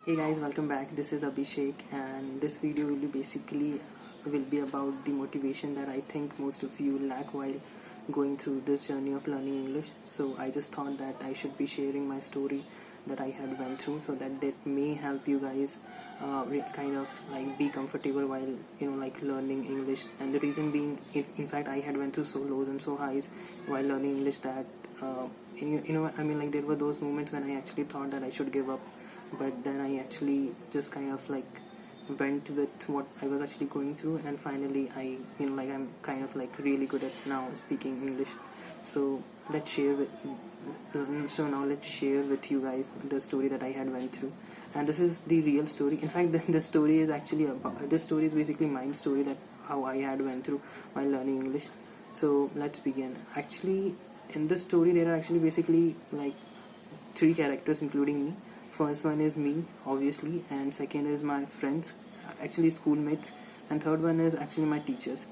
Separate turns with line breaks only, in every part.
Hey guys, welcome back. This is Abhishek, and this video will be about the motivation that I think most of you lack while going through this journey of learning English. So I just thought that I should be sharing my story that I had went through, so that may help you guys kind of like be comfortable while like learning English. And the reason being, in fact, I had went through so lows and so highs while learning English that like there were those moments when I actually thought that I should give up, but then I actually just kind of like went with what I was actually going through, and finally I'm kind of like really good at now speaking English. So let's share with you guys the story that I had went through, and this is the real story. In fact, this story is actually this story is basically my story, that how I had went through while learning English. So let's begin. Actually, in this story there are actually basically like three characters including me. First one is me, obviously, and second is my friends, actually schoolmates, and third one is actually my teachers.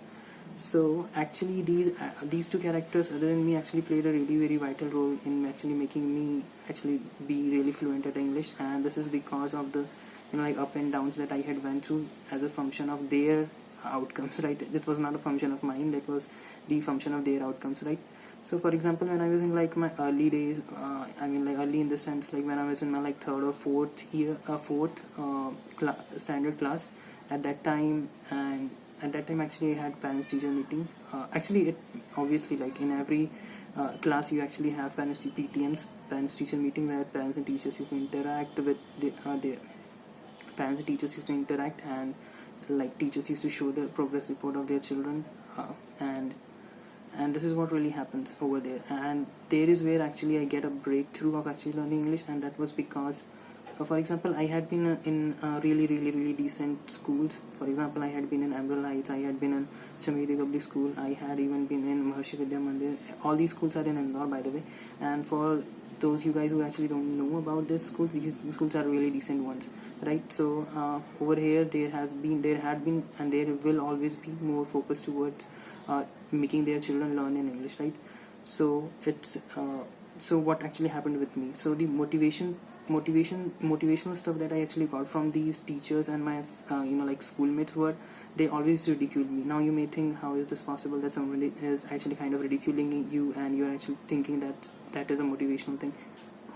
So actually these two characters other than me actually played a really very vital role in actually making me actually be really fluent at English, and this is because of the like up and downs that I had went through as a function of their outcomes, right? It was not a function of mine, that was the function of their outcomes, right? So for example, when I was in like my early days, early in the sense like when I was in my like third or standard class, at that time, and at that time actually I had parents teacher meeting. Actually it obviously like in every class you actually have PTMs, parents teacher meeting, where parents and teachers used to interact with their parents and teachers used to interact, and like teachers used to show the progress report of their children, and this is what really happens over there. And there is where actually I get a breakthrough of actually learning English, and that was because for example, I had been in really decent schools. For example, I had been in Emerald Heights, I had been in Chameri Public School, I had even been in Maharshi Vidya Mandir. All these schools are in Indore, by the way. And for those you guys who actually don't know about these schools are really decent ones, right? So over here there had been and there will always be more focus towards making their children learn in English, right? So it's so what actually happened with me. So the motivational stuff that I actually got from these teachers and my like schoolmates were, they always ridiculed me. Now you may think, how is this possible that somebody is actually kind of ridiculing you and you're actually thinking that is a motivational thing?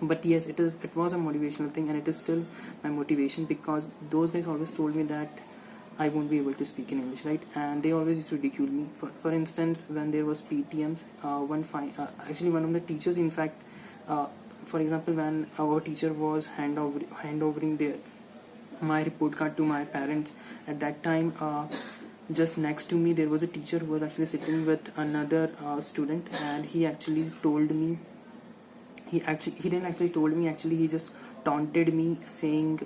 But yes, it was a motivational thing, and it is still my motivation, because those guys always told me that I won't be able to speak in English, right? And they always used to ridicule me. For instance, when there was PTMs, actually one of the teachers, in fact, for example, when our teacher was handovering my report card to my parents, at that time, just next to me there was a teacher who was actually sitting with another student, and he actually told me. He didn't actually told me. Actually, he just taunted me, saying,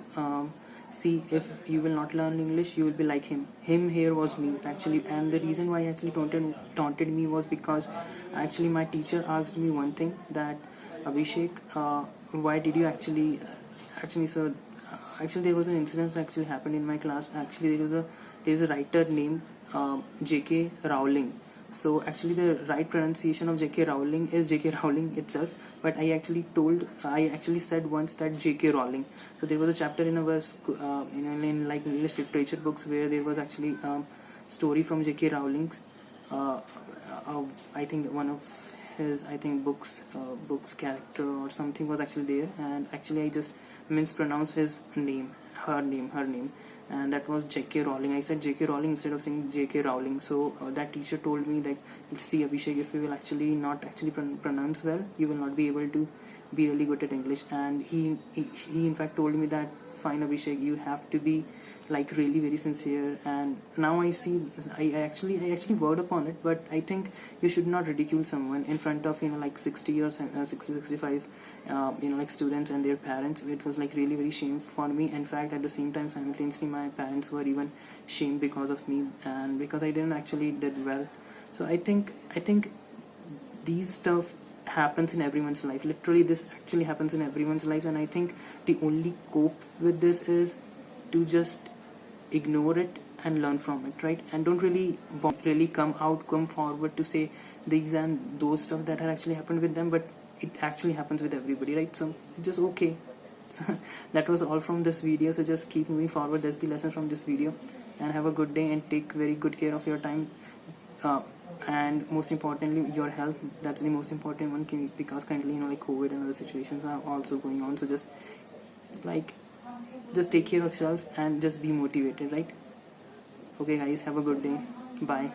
see, if you will not learn English, you will be like him. Him here was me, actually. And the reason why he actually taunted me was because actually my teacher asked me one thing, that Abhishek, why did you actually sir, actually there was an incident that actually happened in my class. Actually there is a writer named J.K. Rowling. So actually the right pronunciation of J.K. Rowling is J.K. Rowling itself, but I actually said once that J.K. Rowling. So there was a chapter in our in like English literature books where there was actually story from J.K. Rowling's. I think one of his books character or something was actually there, and actually I just mispronounced her name, and that was J.K. Rowling. I said J.K. Rowling instead of saying J.K. Rowling. So that teacher told me that, see Abhishek, if you will actually not actually pronounce well, you will not be able to be really good at English. And he in fact told me that, fine Abhishek, you have to be like really very sincere. And now I see, I actually worked upon it, but I think you should not ridicule someone in front of like 60 or 65 like students and their parents. It was like really very shame for me. In fact, at the same time, simultaneously my parents were even shamed because of me, and because I didn't actually did well. So I think these stuff happens in everyone's life. Literally this actually happens in everyone's life, and I think the only cope with this is to just ignore it and learn from it, right? And don't really come forward to say these and those stuff that had actually happened with them, but it actually happens with everybody, right? So it's just okay. So that was all from this video. So just keep moving forward. That's the lesson from this video, and have a good day and take very good care of your time, and most importantly your health. That's the most important one, because currently like COVID and other situations are also going on. So just like just take care of yourself and just be motivated, right? Okay guys, have a good day. Bye.